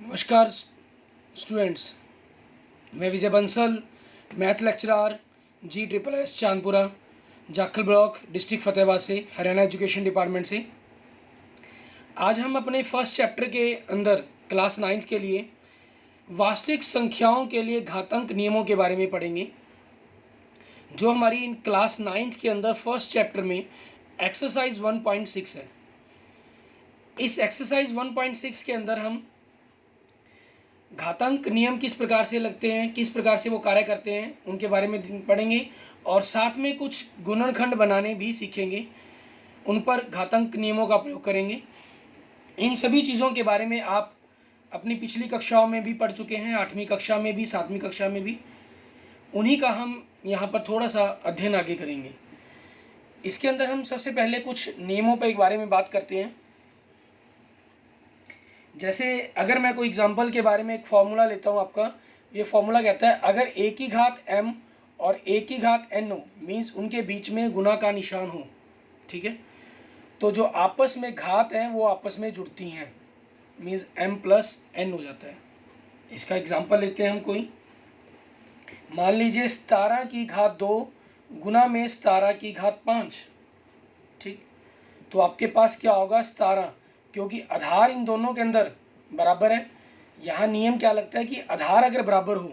नमस्कार स्टूडेंट्स, मैं Vijay Bansal, math lecturer G SSS Chandpura, Jakhal block, district Fatehabad से, हरियाणा एजुकेशन डिपार्टमेंट से। आज हम अपने फर्स्ट चैप्टर के अंदर क्लास 9th के लिए वास्तविक संख्याओं के लिए घातांक नियमों के बारे में पढ़ेंगे, जो हमारी इन क्लास 9th के अंदर फर्स्ट चैप्टर में एक्सरसाइज 1.6 है। इस एक्सरसाइज 1.6 के अंदर हम घातांक नियम किस प्रकार से लगते हैं, किस प्रकार से वो कार्य करते हैं, उनके बारे में पढ़ेंगे और साथ में कुछ गुणनखंड बनाने भी सीखेंगे। उन पर घातांक नियमों का प्रयोग करेंगे। इन सभी चीज़ों के बारे में आप अपनी पिछली कक्षाओं में भी पढ़ चुके हैं, 8वीं कक्षा में भी, 7वीं कक्षा में भी। उन्हीं का हम यहाँ पर थोड़ा सा अध्ययन आगे करेंगे। इसके अंदर हम सबसे पहले कुछ नियमों पर एक बारे में बात करते हैं। जैसे अगर मैं कोई एग्जांपल के बारे में एक फॉर्मूला लेता हूँ आपका, ये फॉर्मूला कहता है अगर a की घात m और a की घात n हो, मीन्स उनके बीच में गुना का निशान हो, ठीक है, तो जो आपस में घात हैं वो आपस में जुड़ती हैं, मीन्स m प्लस n हो जाता है। इसका एग्जांपल लेते हैं हम कोई, मान लीजिए 17 की घात 2 गुना में 17 की घात 5, ठीक। तो आपके पास क्या होगा 17, क्योंकि आधार इन दोनों के अंदर बराबर है। यहाँ नियम क्या लगता है कि आधार अगर बराबर हो,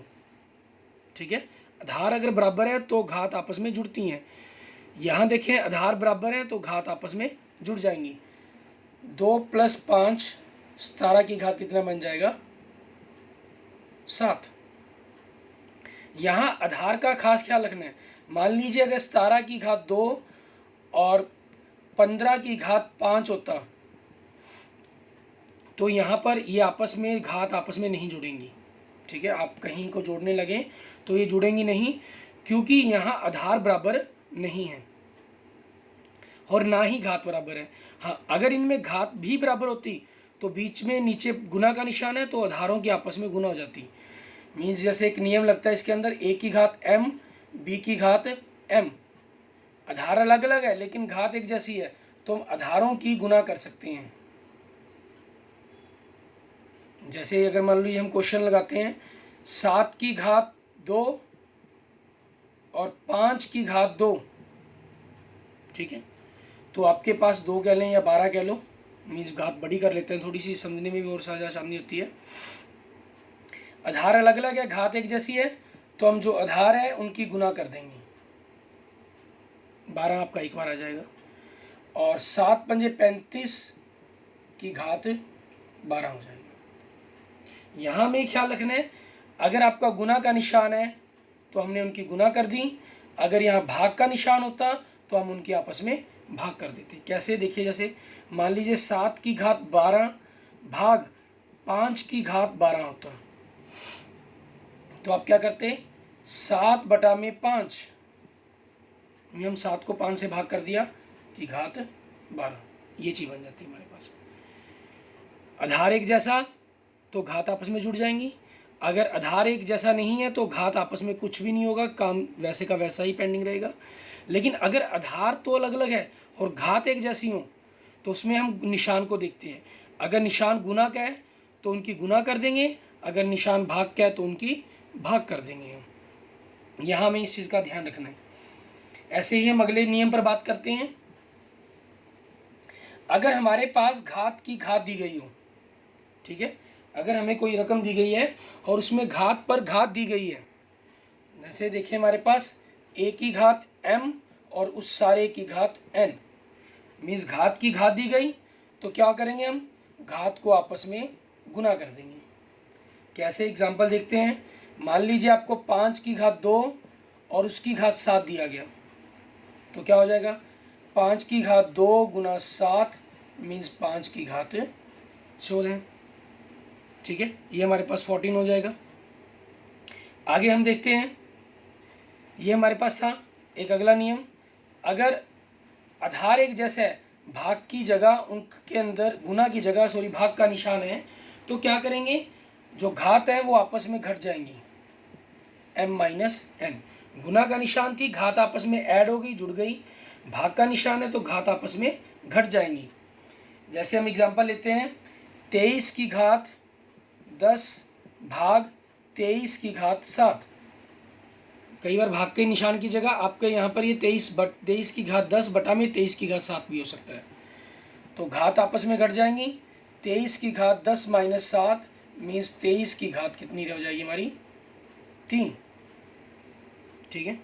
ठीक है, आधार अगर बराबर है तो घात आपस में जुड़ती हैं। यहाँ देखें आधार बराबर है तो घात आपस में जुड़ जाएंगी। 2 + 5 17 की घात कितना बन जाएगा 7। यहाँ आधार का खास ख्याल रखना है। मान लीजिए अगर 17 की घात 2 और 15 की घात 5 होता तो यहाँ पर ये आपस में घात आपस में नहीं जुड़ेंगी, ठीक है। आप कहीं को जोड़ने लगें तो ये जुड़ेंगी नहीं, क्योंकि यहाँ आधार बराबर नहीं है और ना ही घात बराबर है। हाँ, अगर इनमें घात भी बराबर होती तो बीच में नीचे गुना का निशान है तो आधारों की आपस में गुना हो जाती। मीन्स जैसे एक नियम लगता है इसके अंदर, a की घात m, b की घात m, आधार अलग अलग है लेकिन घात एक जैसी है, तो हम आधारों की गुना कर सकते हैं। जैसे अगर मान लीजिए हम क्वेश्चन लगाते हैं 7 की घात 2 और 5 की घात 2, ठीक है, तो आपके पास 2 कह लें या 12 कह लो, मीन्स घात बड़ी कर लेते हैं, थोड़ी सी समझने में भी और आसानी होती है। आधार अलग अलग है, घात एक जैसी है, तो हम जो आधार है उनकी गुना कर देंगे। 12 आपका एक बार आ जाएगा और 7 × 5 = 35 की घात 12 हो जाएगा। यहाँ हमें ख्याल रखना है, अगर आपका गुना का निशान है तो हमने उनकी गुना कर दी, अगर यहाँ भाग का निशान होता तो हम उनकी आपस में भाग कर देते। कैसे, देखिए, जैसे मान लीजिए 7 की घात 12 भाग 5 की घात 12 होता, तो आप क्या करते, 7/5 में हम 7 को 5 से भाग कर दिया कि घात 12, ये चीज़ बन जाती है हमारे पास। आधार एक जैसा तो घात आपस में जुड़ जाएंगी, अगर आधार एक जैसा नहीं है तो घात आपस में कुछ भी नहीं होगा, काम वैसे का वैसा ही पेंडिंग रहेगा। लेकिन अगर आधार तो अलग अलग है और घात एक जैसी हो तो उसमें हम निशान को देखते हैं। अगर निशान गुना का है तो उनकी गुना कर देंगे, अगर निशान भाग का है तो उनकी भाग कर देंगे हम। यहाँ हमें इस चीज़ का ध्यान रखना है। ऐसे ही हम अगले नियम पर बात करते हैं। अगर हमारे पास घात की घात दी गई हो, ठीक है, अगर हमें कोई रकम दी गई है और उसमें घात पर घात दी गई है, जैसे देखिए हमारे पास a की घात m और उस सारे की घात n, मीन्स घात की घात दी गई तो क्या करेंगे, हम घात को आपस में गुना कर देंगे। कैसे, एग्जांपल देखते हैं। मान लीजिए आपको 5 की घात 2 और उसकी घात 7 दिया गया, तो क्या हो जाएगा 5 की घात 2 × 7 मीन्स 5 की घात 14, ठीक है, ये हमारे पास 14 हो जाएगा। आगे हम देखते हैं, ये हमारे पास था एक अगला नियम। अगर आधार एक जैसा है, भाग की जगह उनके अंदर गुना की जगह भाग का निशान है, तो क्या करेंगे, जो घात है वो आपस में घट जाएंगी, m - n। गुना का निशान थी, घात आपस में ऐड हो गई, जुड़ गई। भाग का निशान है तो घात आपस में घट जाएंगी। जैसे हम एग्जांपल लेते हैं 23 की घात 10 भाग 23 की घात 7। कई बार भाग के निशान की जगह आपके यहाँ पर ये 23 की घात 10 बटा में 23 की घात 7 भी हो सकता है। तो घात आपस में घट जाएंगी। 23 की घात 10 माइनस 7 मीन्स 23 की घात कितनी रह जाएगी हमारी 3। ठीक है,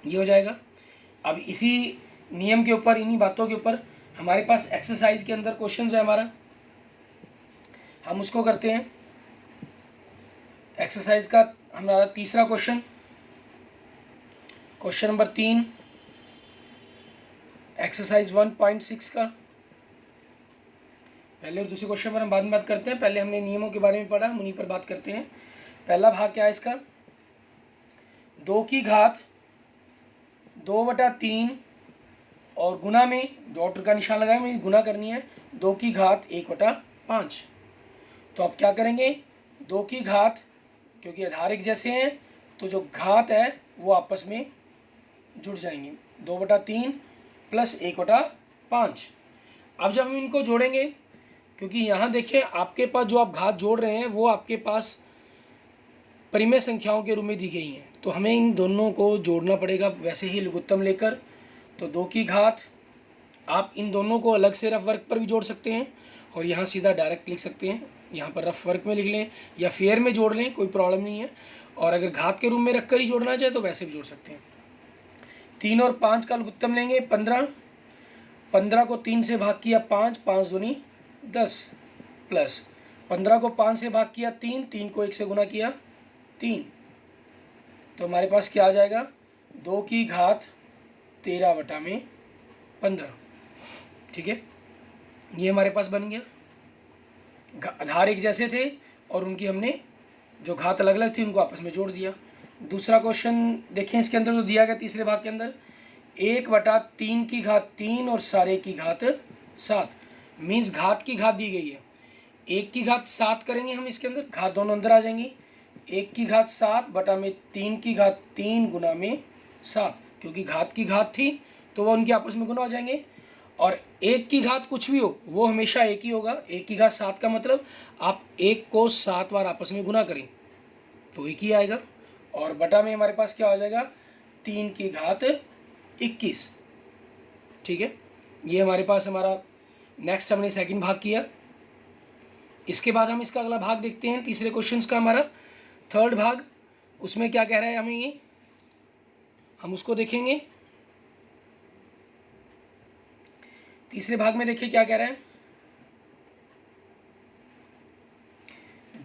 ये हो जाएगा। अब इसी नियम के ऊपर, इन्हीं बातों के ऊपर हमारे पास एक्सरसाइज के अंदर क्वेश्चन है हमारा, हम उसको करते हैं। एक्सरसाइज का हमारा तीसरा क्वेश्चन नंबर 3 एक्सरसाइज 1.6 का। पहले और दूसरे क्वेश्चन पर हम बाद में बात करते हैं, पहले हमने नियमों के बारे में पढ़ा, हम उन्हीं पर बात करते हैं। पहला भाग क्या है इसका, 2 की घात 2/3 और गुना में डॉट का निशान लगाए, मुझे गुना करनी है, 2 की घात 1/5। तो आप क्या करेंगे, 2 की घात, क्योंकि आधार एक जैसे हैं तो जो घात है वो आपस में जुड़ जाएंगे, 2/3 प्लस 1/5। अब जब हम इनको जोड़ेंगे, क्योंकि यहाँ देखिए आपके पास जो आप घात जोड़ रहे हैं वो आपके पास परिमेय संख्याओं के रूप में दी गई हैं, तो हमें इन दोनों को जोड़ना पड़ेगा वैसे ही लघुत्तम लेकर। तो 2 की घात, आप इन दोनों को अलग से रफ वर्क पर भी जोड़ सकते हैं और यहाँ सीधा डायरेक्ट लिख सकते हैं, यहाँ पर रफ वर्क में लिख लें या फेयर में जोड़ लें, कोई प्रॉब्लम नहीं है। और अगर घात के रूप में रख कर ही जोड़ना चाहे तो वैसे भी जोड़ सकते हैं। 3 और 5 का लघुत्तम लेंगे 15, 15 को 3 से भाग किया 5, 5 दूनी 10, प्लस 15 को 5 से भाग किया 3, 3 को 1 से गुना किया 3। तो हमारे पास क्या आ जाएगा, 2 की घात 13/15। ठीक है, ये हमारे पास बन गया। आधार एक जैसे थे और उनकी हमने जो घात अलग अलग थी उनको आपस में जोड़ दिया। दूसरा क्वेश्चन देखें, इसके अंदर तो दिया गया तीसरे भाग के अंदर 1/3 की घात 3 और सारे की घात 7, मीन्स घात की घात दी गई है। 1 की घात 7 करेंगे हम, इसके अंदर घात दोनों अंदर आ जाएंगी। 1 की घात 7 बटा में 3 की घात 3 गुना में 7, क्योंकि घात की घात थी तो वो उनके आपस में गुना हो जाएंगे। और 1 की घात कुछ भी हो वो हमेशा 1 ही होगा। 1 की घात 7 का मतलब आप 1 को 7 बार आपस में गुना करें तो 1 ही आएगा। और बटा में हमारे पास क्या आ जाएगा, 3 की घात 21। ठीक है, ये हमारे पास हमारा नेक्स्ट हमने सेकंड भाग किया। इसके बाद हम इसका अगला भाग देखते हैं, तीसरे क्वेश्चंस का हमारा थर्ड भाग। उसमें क्या कह रहा है हमें, ये हम उसको देखेंगे। तीसरे भाग में देखिए क्या कह रहा है,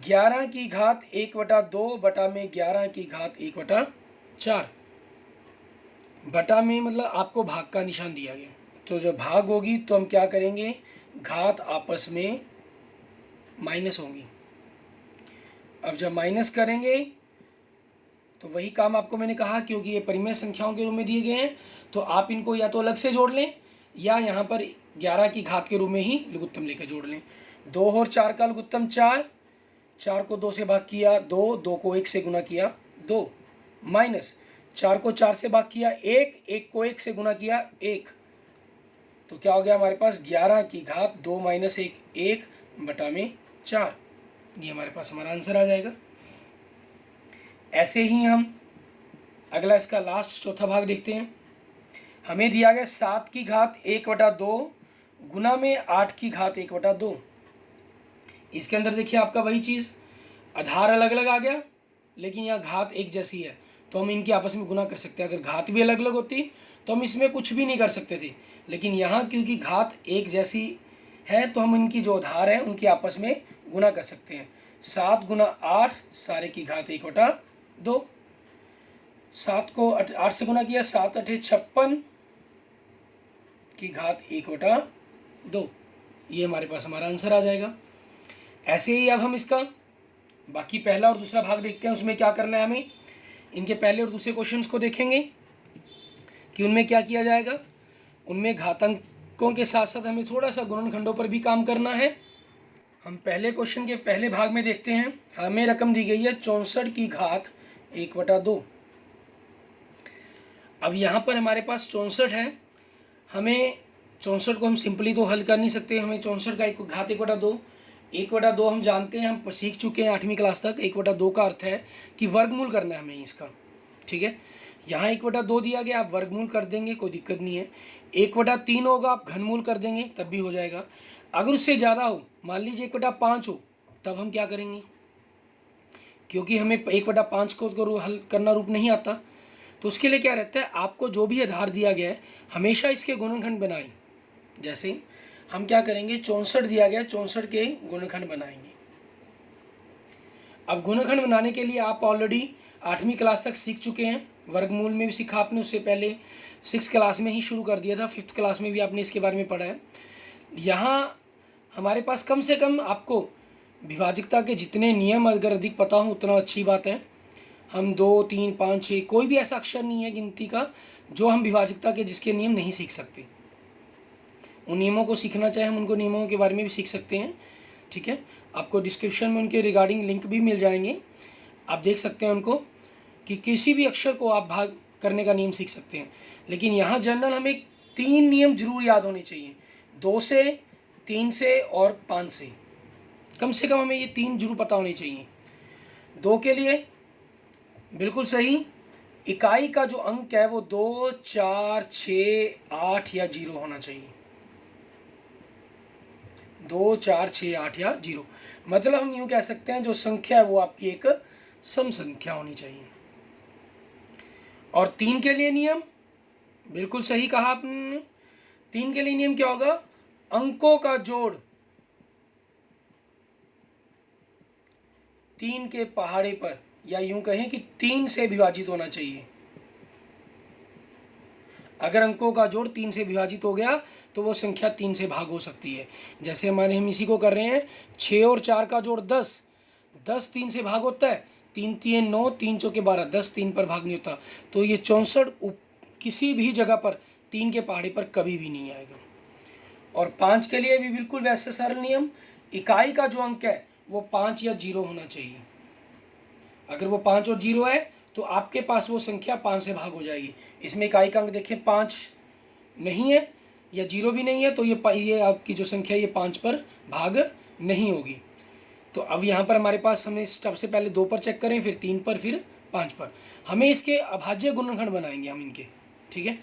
11 की घात 1/2 बटा में 11 की घात 1/4। बटा में मतलब आपको भाग का निशान दिया गया, तो जब भाग होगी तो हम क्या करेंगे, घात आपस में माइनस होंगी। अब जब माइनस करेंगे तो वही काम आपको मैंने कहा, क्योंकि ये परिमेय संख्याओं के रूप में दिए गए हैं तो आप इनको या तो अलग से जोड़ लें या यहाँ पर 11 की घात के रूप में ही लघुत्तम लेकर जोड़ लें। 2 और 4 का लघुत्तम 4, 4 को 2 से भाग किया 2, 2 को 1 से गुना किया 2, माइनस 4 को 4 से भाग किया 1, 1 को 1 से गुना किया 1। तो क्या हो गया हमारे पास, 11 की घात 2 माइनस 1, 1 बटा में 4। ये हमारे पास हमारा आंसर आ जाएगा। ऐसे ही हम अगला इसका लास्ट चौथा भाग देखते हैं। हमें दिया गया 7 की घात 1/2 गुना में 8 की घात 1/2। इसके अंदर देखिए आपका वही चीज़, आधार अलग अलग आ गया लेकिन यहाँ घात एक जैसी है तो हम इनकी आपस में गुना कर सकते हैं। अगर घात भी अलग अलग होती तो हम इसमें कुछ भी नहीं कर सकते थे, लेकिन यहाँ क्योंकि घात एक जैसी है तो हम इनकी जो आधार है उनकी आपस में गुना कर सकते हैं। 7 गुना 8 सारे की घात 1/2। 7 को 8 से गुना किया, 7 8 56 की घात 1/2। ये हमारे पास हमारा आंसर आ जाएगा। ऐसे ही अब हम इसका बाकी पहला और दूसरा भाग देखते हैं। उसमें क्या करना है, हमें इनके पहले और दूसरे क्वेश्चंस को देखेंगे कि उनमें क्या किया जाएगा। उनमें घातांकों के साथ साथ हमें थोड़ा सा गुणनखंडों पर भी काम करना है। हम पहले क्वेश्चन के पहले भाग में देखते हैं। हमें रकम दी गई है 64 की घात 1/2। अब यहाँ पर हमारे पास 64 है, हमें 64 को हम सिंपली तो हल कर नहीं सकते, हमें 64 का एक घात 1/2 1/2 हम जानते हैं, हम सीख चुके हैं 8वीं क्लास तक। 1/2 का अर्थ है कि वर्गमूल करना है हमें इसका, ठीक है। यहाँ 1/2 दिया गया, आप वर्गमूल कर देंगे, कोई दिक्कत नहीं है। 1/3 होगा, आप घनमूल कर देंगे तब भी हो जाएगा। अगर उससे ज़्यादा हो, मान लीजिए 1/5 हो, तब हम क्या करेंगे, क्योंकि हमें 1/5 को हल करना रूप नहीं आता, तो उसके लिए क्या रहता है, आपको जो भी आधार दिया गया है हमेशा इसके गुणनखंड बनाएं। जैसे हम क्या करेंगे, 64 दिया गया, 64 के गुणनखंड बनाएंगे। अब गुणनखंड बनाने के लिए आप ऑलरेडी 8वीं क्लास तक सीख चुके हैं, वर्गमूल में भी सीखा आपने, उससे पहले 6 क्लास में ही शुरू कर दिया था, 5th क्लास में भी आपने इसके बारे में पढ़ा है। यहाँ हमारे पास कम से कम आपको विभाजकता के जितने नियम अगर अधिक पता हो उतना अच्छी बात है। हम 2, 3, 5, 6 कोई भी ऐसा अक्षर नहीं है गिनती का जो हम विभाजकता के जिसके नियम नहीं सीख सकते। उन नियमों को सीखना चाहे हम उनको नियमों के बारे में भी सीख सकते हैं, ठीक है। आपको डिस्क्रिप्शन में उनके रिगार्डिंग लिंक भी मिल जाएंगे, आप देख सकते हैं उनको, कि किसी भी अक्षर को आप भाग करने का नियम सीख सकते हैं। लेकिन यहाँ जनरल हमें 3 नियम जरूर याद होने चाहिए, 2 से, 3 से और 5 से। कम से कम हमें ये 3 जरूर पता होने चाहिए। 2 के लिए बिल्कुल सही, इकाई का जो अंक है वो 2, 4, 6, 8 या 0 होना चाहिए। 2, 4, 6, 8 या 0, मतलब हम यूँ कह सकते हैं जो संख्या है वो आपकी एक सम संख्या होनी चाहिए। और 3 के लिए नियम बिल्कुल सही कहा आपने। 3 के लिए नियम क्या होगा, अंकों का जोड़ 3 के पहाड़े पर, या यूं कहें कि 3 से विभाजित होना चाहिए। अगर अंकों का जोड़ 3 से विभाजित हो गया तो वो संख्या 3 से भाग हो सकती है। जैसे हम इसी को कर रहे हैं, 6 और 4 का जोड़ 10, 10 3 से भाग होता है, 3 3 9, 3 चौके 12, 10 3 पर भाग नहीं होता। तो ये 64 किसी भी जगह पर 3 के पहाड़े पर कभी भी नहीं आएगा। और 5 के लिए भी बिल्कुल वैसे सरल नियम, इकाई का जो अंक है वो 5 या 0 होना चाहिए। अगर वो 5 और 0 है तो आपके पास वो संख्या 5 से भाग हो जाएगी। इसमें इकाई का अंक देखें 5 नहीं है या 0 भी नहीं है, तो ये आपकी जो संख्या ये 5 पर भाग नहीं होगी। तो अब यहाँ पर हमारे पास, हमें सबसे पहले 2 पर चेक करें, फिर 3 पर, फिर 5 पर। हमें इसके अभाज्य गुणनखंड बनाएंगे हम इनके, ठीक है।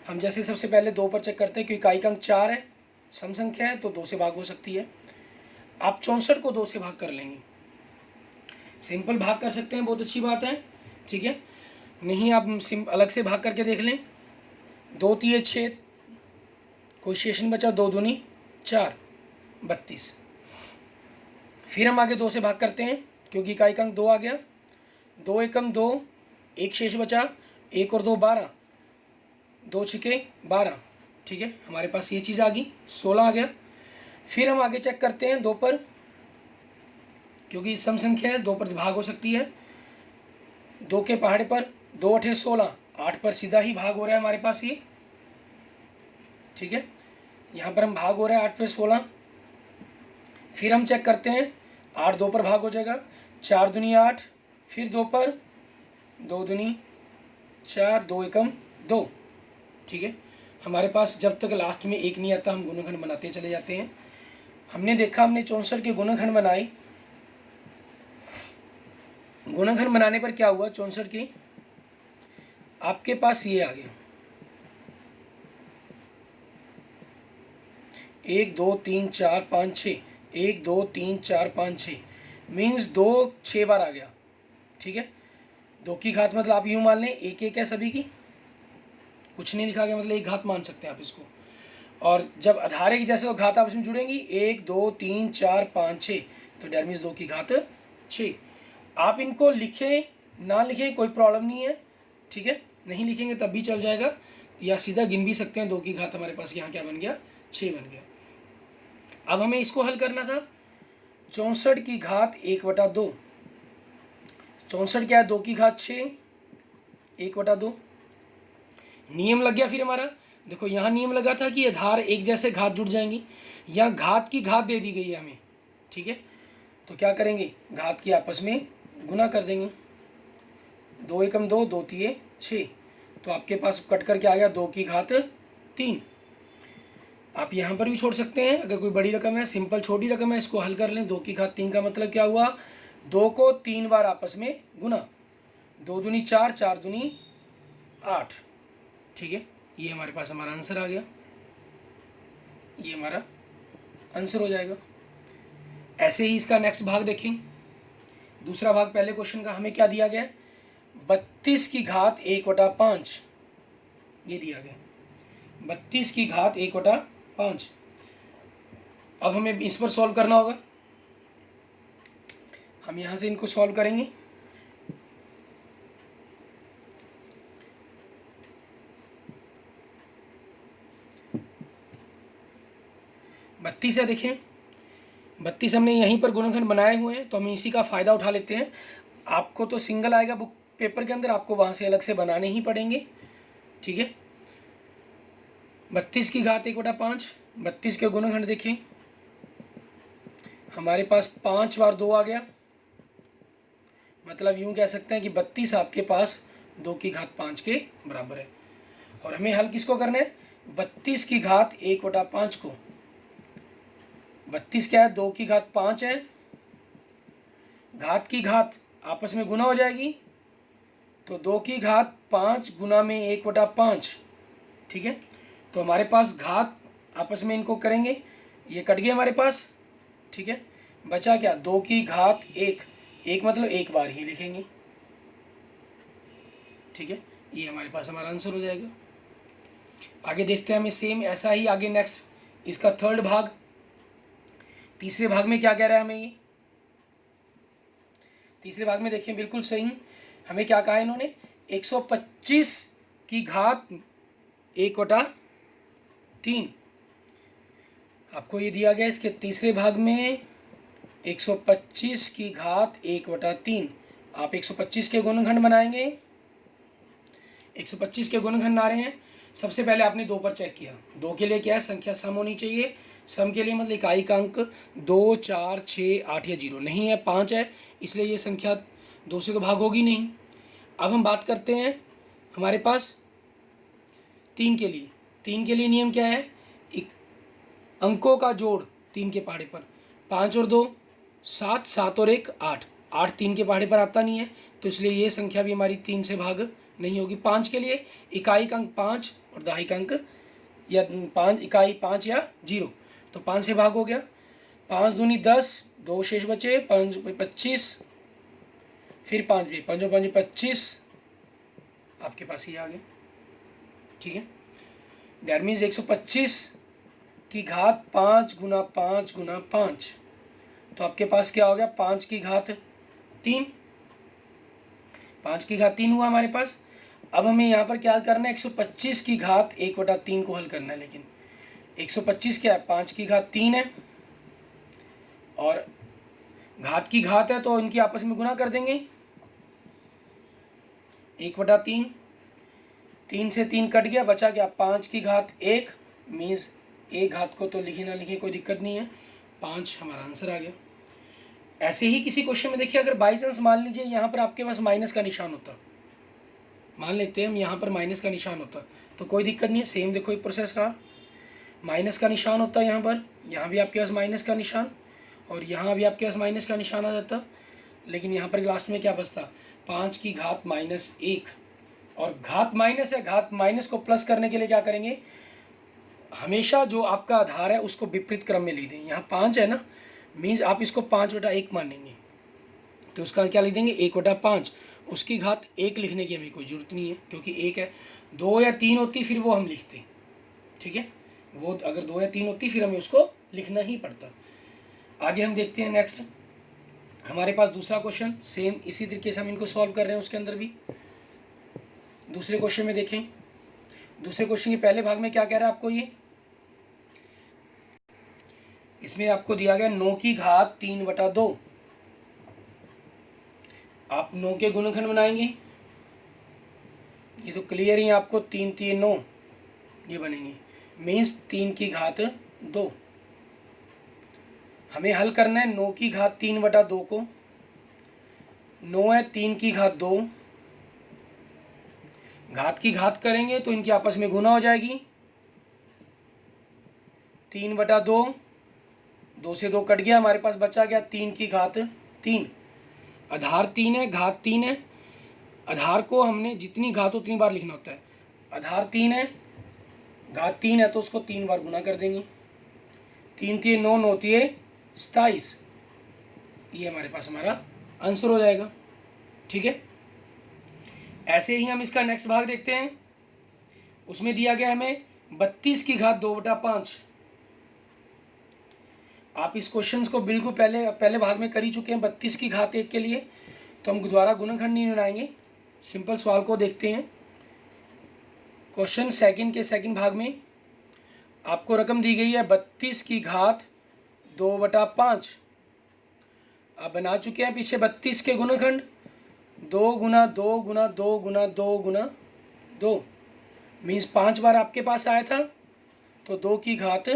हम जैसे सबसे पहले 2 पर चेक करते हैं कि इकाई का अंक 4 है, सम संख्या है, तो 2 से भाग हो सकती है। आप 64 को 2 से भाग कर लेंगे, सिंपल भाग कर सकते हैं, बहुत अच्छी बात है, ठीक है। नहीं आप अलग से भाग करके देख लें, 2 3 6, कोई शेष नहीं बचा, 2 दूनी 4, 32। फिर हम आगे 2 से भाग करते हैं क्योंकि इकाई का अंक 2 आ गया, 2 एकम 2, 1 शेष बचा, 1 और 2 12, 2 छिके 12, ठीक है। हमारे पास ये चीज़ आ गई, 16 आ गया। फिर हम आगे चेक करते हैं 2 पर, क्योंकि सम संख्या है 2 पर भाग हो सकती है। 2 के पहाड़े पर 2 8 16, 8 पर सीधा ही भाग हो रहा है हमारे पास ये, ठीक है। यहाँ पर हम भाग हो रहा है 8 पर 16। फिर हम चेक करते हैं 8 2 पर भाग हो जाएगा, 4 दूनी 8, फिर 2 पर, 2 दूनी 4, 2 एकम 2, ठीक है। हमारे पास जब तक लास्ट में 1 नहीं आता हम गुणनखंड बनाते चले जाते हैं। हमने देखा, हमने 64 के गुणनखंड बनाए। गुणनखंड बनाने पर क्या हुआ, 64 की आपके पास ये आ गया 1 2 3 4 5 6, 1 2 3 4 5 6, मीन्स 2 6 बार आ गया, ठीक है। 2 की घात मतलब आप यूँ मान लें 1 1 है सभी की, कुछ नहीं लिखा गया, मतलब 1 घात मान सकते हैं आप इसको। और जब आधार की जैसे तो घात आपस में जुड़ेंगी, 1 2 3 4 5 6, तो डेट मीन्स 2 की घात 6। आप इनको लिखें ना लिखें कोई प्रॉब्लम नहीं है, ठीक है, नहीं लिखेंगे तब भी चल जाएगा, या सीधा गिन भी सकते हैं। 2 की घात हमारे पास यहाँ क्या बन गया, 6 बन गया। अब हमें इसको हल करना था, 64 की घात 1/2, 64 क्या है, 2 की घात 6, 1/2। नियम लग गया फिर हमारा, देखो यहाँ नियम लगा था कि आधार एक जैसे घात जुड़ जाएंगी, यहाँ घात की घात दे दी गई है हमें, ठीक है। तो क्या करेंगे, घात की आपस में गुना कर देंगे, 2 एकम 2, 2 3 6, तो आपके पास कट करके आ गया 2 की घात 3। आप यहाँ पर भी छोड़ सकते हैं। अगर कोई बड़ी रकम है, सिंपल छोटी रकम है, इसको हल कर लें। 2 की घात 3 का मतलब क्या हुआ, 2 को 3 बार आपस में गुना, 2 दूनी 4, 4 दूनी 8। ठीक है, ये हमारे पास हमारा आंसर आ गया, ये हमारा आंसर हो जाएगा। ऐसे ही इसका नेक्स्ट भाग देखें। दूसरा भाग पहले क्वेश्चन का हमें क्या दिया गया है, 32 की घात 1/5 ये दिया गया, 32 की घात 1/5। अब हमें इस पर सॉल्व करना होगा। हम यहाँ से इनको सॉल्व करेंगे। बत्तीस है, देखें 32 हमने यहीं पर गुणनखंड बनाए हुए हैं, तो हम इसी का फ़ायदा उठा लेते हैं। आपको तो सिंगल आएगा बुक पेपर के अंदर, आपको वहाँ से अलग से बनाने ही पड़ेंगे। ठीक है, 32 की घात 1/5, 32 के गुणनखंड देखें, हमारे पास 5 बार 2 आ गया, मतलब यूँ कह सकते हैं कि 32 आपके पास 2 की घात 5 के बराबर है। और हमें हल किसको करना है, 32 की घात 1/5 को। 32 क्या है, 2 की घात 5 है, घात की घात आपस में गुना हो जाएगी, तो 2 की घात 5 गुना में 1/5। ठीक है, तो हमारे पास घात आपस में इनको करेंगे, ये कट गए हमारे पास। ठीक है, बचा क्या, 2 की घात 1, एक मतलब एक बार ही लिखेंगे। ठीक है, ये हमारे पास हमारा आंसर हो जाएगा। आगे देखते हैं हमें सेम ऐसा ही आगे नेक्स्ट इसका थर्ड भाग। तीसरे भाग में क्या कह रहा है हमें, ये तीसरे भाग में देखें बिल्कुल सही, हमें क्या कहा है इन्होंने, 125 की घात 1/3 आपको ये दिया गया। इसके तीसरे भाग में 125 की घात 1/3, आप 125 के गुणनखंड बनाएंगे। 125 के गुणनखंड आ रहे हैं, सबसे पहले आपने 2 पर चेक किया, 2 के लिए क्या है, संख्या सम होनी चाहिए। सम के लिए मतलब इकाई का अंक 2, 4, 6, 8 या 0 नहीं है, 5 है, इसलिए ये संख्या 2 से भाग होगी नहीं। अब हम बात करते हैं हमारे पास 3 के लिए। 3 के लिए नियम क्या है, अंकों का जोड़ 3 के पहाड़े पर, 5 और 2 7, 7 और 1 8, 8 3 के पहाड़े पर आता नहीं है, तो इसलिए ये संख्या भी हमारी 3 से भाग नहीं होगी। 5 के लिए इकाई का अंक 5 और दहाई का अंक या 5 इकाई 5 या 0, तो 5 से भाग हो गया। 5 दूनी 10, 2 शेष बचे, 5 25, फिर 5 भी, 5 और 5 25, आपके पास ही आ गया। ठीक है, दैट मीन्स 125 की घात 5 गुना 5 गुना 5, तो आपके पास क्या हो गया, 5 की घात 3, 5 की घात 3 हुआ हमारे पास। अब हमें यहाँ पर क्या करना है, 125 की घात 1/3 को हल करना है। लेकिन 125 क्या है, 5 की घात 3 है, और घात की घात है तो इनकी आपस में गुना कर देंगे, 1/3, 3 से 3 कट गया, बचा क्या, 5 की घात 1, मीन्स एक घात को तो लिखे ना लिखे कोई दिक्कत नहीं है, 5 हमारा आंसर आ गया। ऐसे ही किसी क्वेश्चन में देखिए, अगर बाई चांस मान लीजिए यहाँ पर आपके पास माइनस का निशान होता, मान लेते हैं हम यहाँ पर माइनस का निशान होता, तो कोई दिक्कत नहीं है। सेम देखो एक प्रोसेस का, माइनस का निशान होता है यहाँ पर, यहाँ भी आपके पास माइनस का निशान, और यहाँ भी आपके पास माइनस का निशान आ जाता, लेकिन यहाँ पर लास्ट में क्या बचता, 5 की घात -1, और घात माइनस है, घात माइनस को प्लस करने के लिए क्या करेंगे, हमेशा जो आपका आधार है उसको विपरीत क्रम में लिख दें। यहाँ 5 है ना, मीन्स आप इसको 5/1 मानेंगे, तो उसका क्या लिख देंगे, 1/5। उसकी घात 1 लिखने की हमें कोई ज़रूरत नहीं है, क्योंकि 1 है। 2 या 3 होती फिर वो हम लिखते, ठीक है, वो अगर 2 या 3 होती फिर हमें उसको लिखना ही पड़ता। आगे हम देखते हैं नेक्स्ट, हमारे पास दूसरा क्वेश्चन सेम इसी तरीके से हम इनको सॉल्व कर रहे हैं। उसके अंदर भी दूसरे क्वेश्चन में देखें, दूसरे क्वेश्चन के पहले भाग में क्या कह रहा है आपको, ये इसमें आपको दिया गया 9 की घात 3/2, आप 9 के गुणनखंड बनाएंगे, ये तो क्लियर ही आपको 3 3 9 ये बनेंगे, मीन्स 3 की घात 2। हमें हल करना है 9 की घात 3/2 को, 9 है 3 की घात 2, घात की घात करेंगे तो इनकी आपस में गुना हो जाएगी, 3/2, 2 से 2 कट गया, हमारे पास बचा गया 3 की घात 3। आधार 3 है, घात 3 है। आधार को हमने जितनी घात हो उतनी बार लिखना होता है। आधार 3 है, घात 3 है, तो उसको 3 बार गुना कर देंगे। 3 3 9 9 3 27, ये हमारे पास हमारा आंसर हो जाएगा। ठीक है, ऐसे ही हम इसका नेक्स्ट भाग देखते हैं। उसमें दिया गया हमें 32 की घात 2/5। आप इस क्वेश्चन को बिल्कुल पहले भाग में कर ही चुके हैं 32 की घात 1 के लिए, तो हम दोबारा गुणनखंड नहीं बनाएंगे, सिंपल सवाल को देखते हैं। क्वेश्चन सेकंड के सेकंड भाग में आपको रकम दी गई है 32 की घात 2/5। आप बना चुके हैं पीछे 32 के गुणनखंड, 2 गुना 2 गुना 2 गुना 2 गुना 2, मीन्स 5 बार आपके पास आया था, तो 2 की घात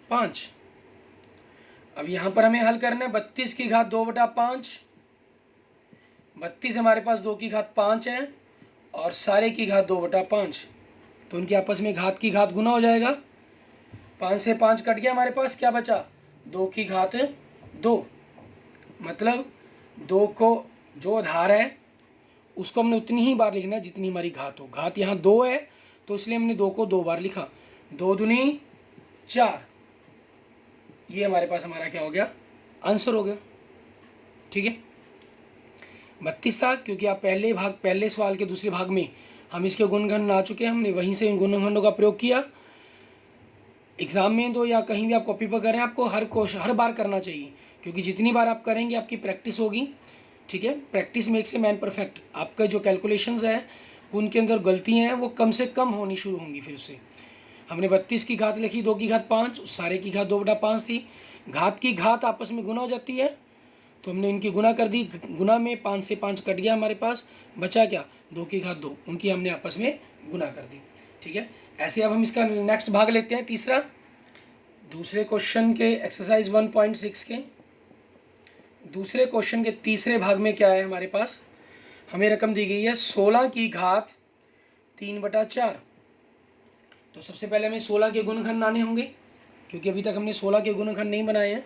5। अब यहाँ पर हमें हल करना है 32 की घात 2/5। 32 हमारे पास 2 की घात 5 है और सारे की घात 2/5, तो उनकी आपस में घात की घात गुना हो जाएगा। 5 से 5 कट गया, हमारे पास क्या बचा 2 की घात 2। मतलब 2 को जो आधार है उसको हमने उतनी ही बार लिखना है जितनी हमारी घात हो। घात यहाँ 2 है तो इसलिए हमने 2 को 2 बार लिखा, 2 दूनी 4, ये हमारे पास हमारा क्या हो गया, आंसर हो गया। ठीक है, 32 था, क्योंकि आप पहले सवाल के दूसरे भाग में हम इसके गुणनखंड आ चुके हैं, हमने वहीं से इन गुणनखंडों का प्रयोग किया। एग्जाम में तो या कहीं भी आप कॉपी पर करें, आपको हर बार करना चाहिए, क्योंकि जितनी बार आप करेंगे आपकी प्रैक्टिस होगी। ठीक है, practice makes a man perfect. आपका जो कैलकुलेशंस है उनके अंदर गलतियाँ हैं वो कम से कम होनी शुरू होंगी। फिर से हमने 32 की घात लिखी, 2 की घात 5, सारे की घात 2/5 थी। घात की घात आपस में गुना हो जाती है, तो हमने इनकी गुना कर दी। गुना में 5 से 5 कट गया, हमारे पास बचा क्या 2 की घात 2, उनकी हमने आपस में गुना कर दी। ठीक है, ऐसे अब हम इसका नेक्स्ट भाग लेते हैं, तीसरा। दूसरे क्वेश्चन के एक्सरसाइज 1.6 के दूसरे क्वेश्चन के तीसरे भाग में क्या है, हमारे पास हमें रकम दी गई है 16 की घात 3/4। तो सबसे पहले हमें 16 के गुणनखंड बनाने होंगे, क्योंकि अभी तक हमने 16 के गुणनखंड नहीं बनाए हैं।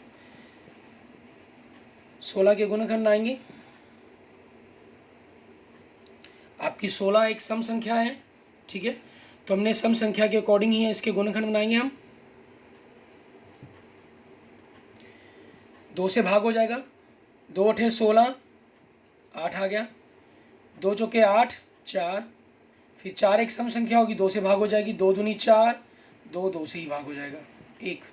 16 के गुणनखंड आएंगे, आपकी 16 एक सम संख्या है। ठीक है, तो हमने सम संख्या के अकॉर्डिंग ही इसके गुणनखंड बनाएंगे हम। 2 से भाग हो जाएगा, 2 8 16, 8 आ गया, 2 चौके 8 4, फिर 4 एक सम संख्या होगी, 2 से भाग हो जाएगी, 2 दूनी 4, 2 2 से ही भाग हो जाएगा 1।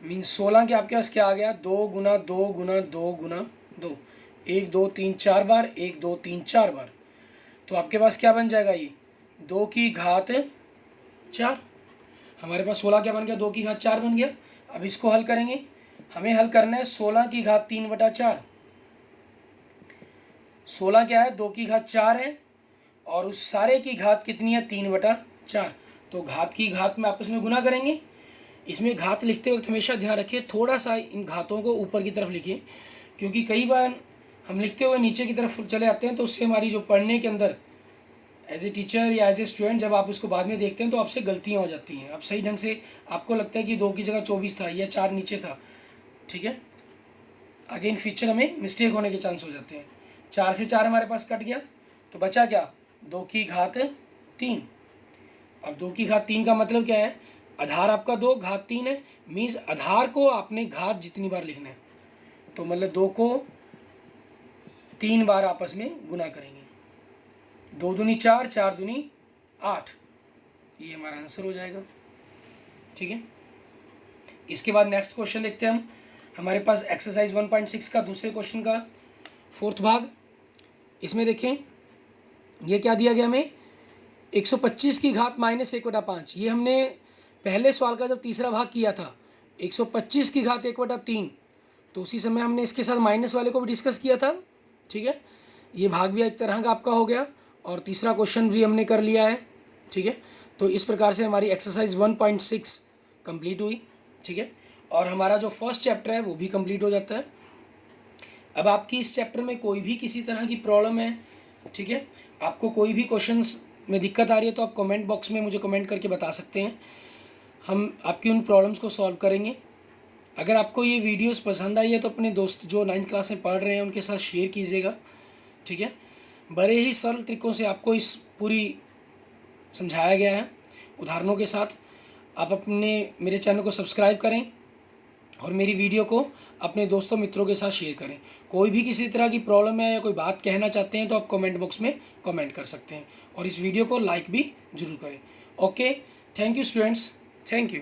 मीन 16 के आपके पास क्या आ गया, 2 गुना 2 गुना 2 गुना 2, 1 2 3 4 बार, 1 2 3 4 बार, तो आपके पास क्या बन जाएगा, ये 2 की घात 4। हमारे पास 16 क्या बन गया, 2 की घात 4 बन गया। अब इसको हल करेंगे, हमें हल करना है 16 की घात 3/4। 16 क्या है, 2 की घात 4 है और उस सारे की घात कितनी है, 3/4। तो घात की घात में आपस में गुना करेंगे। इसमें घात लिखते वक्त हमेशा ध्यान रखिए थोड़ा सा इन घातों को ऊपर की तरफ लिखिए, क्योंकि कई बार हम लिखते हुए नीचे की तरफ चले आते हैं, तो उससे हमारी जो पढ़ने के अंदर एज ए टीचर या एज ए स्टूडेंट जब आप उसको बाद में देखते हैं तो आपसे गलतियाँ हो जाती हैं। आप सही ढंग से आपको लगता है कि 2 की जगह 24 था या 4 नीचे था। ठीक है, आगे इन फ्यूचर हमें मिस्टेक होने के चांस हो जाते हैं। 4 से 4 हमारे पास कट गया, तो बचा क्या, 2 की घात 3। अब 2 की घात 3 का मतलब क्या है, आधार आपका 2, घात 3 है, मीन्स आधार को आपने घात जितनी बार लिखना है, तो मतलब 2 को 3 बार आपस में गुना करेंगे। 2 दूनी 4, 4 दूनी 8, ये हमारा आंसर हो जाएगा। ठीक है, इसके बाद नेक्स्ट क्वेश्चन देखते हैं हम। हमारे पास एक्सरसाइज 1.6 का दूसरे क्वेश्चन का 4th भाग। इसमें देखें ये क्या दिया गया हमें, 125 की घात -1/5। ये हमने पहले सवाल का जब तीसरा भाग किया था 125 की घात 1/3, तो उसी समय हमने इसके साथ माइनस वाले को भी डिस्कस किया था। ठीक है, ये भाग भी एक तरह का आपका हो गया और तीसरा क्वेश्चन भी हमने कर लिया है। ठीक है, तो इस प्रकार से हमारी एक्सरसाइज 1.6 कंप्लीट हुई। ठीक है, और हमारा जो फर्स्ट चैप्टर है वो भी कंप्लीट हो जाता है। अब आपकी इस चैप्टर में कोई भी किसी तरह की प्रॉब्लम है, ठीक है, आपको कोई भी क्वेश्चंस में दिक्कत आ रही है, तो आप कमेंट बॉक्स में मुझे कमेंट करके बता सकते हैं। हम आपकी उन प्रॉब्लम्स को सॉल्व करेंगे। अगर आपको ये वीडियोस पसंद आई है तो अपने दोस्त जो 9th क्लास में पढ़ रहे हैं उनके साथ शेयर कीजिएगा, ठीक है। बड़े ही सरल तरीक़ों से आपको इस पूरी समझाया गया है उदाहरणों के साथ। आप अपने मेरे चैनल को सब्सक्राइब करें और मेरी वीडियो को अपने दोस्तों मित्रों के साथ शेयर करें। कोई भी किसी तरह की प्रॉब्लम है या कोई बात कहना चाहते हैं तो आप कमेंट बॉक्स में कमेंट कर सकते हैं और इस वीडियो को लाइक भी ज़रूर करें। Okay, thank you students, thank you.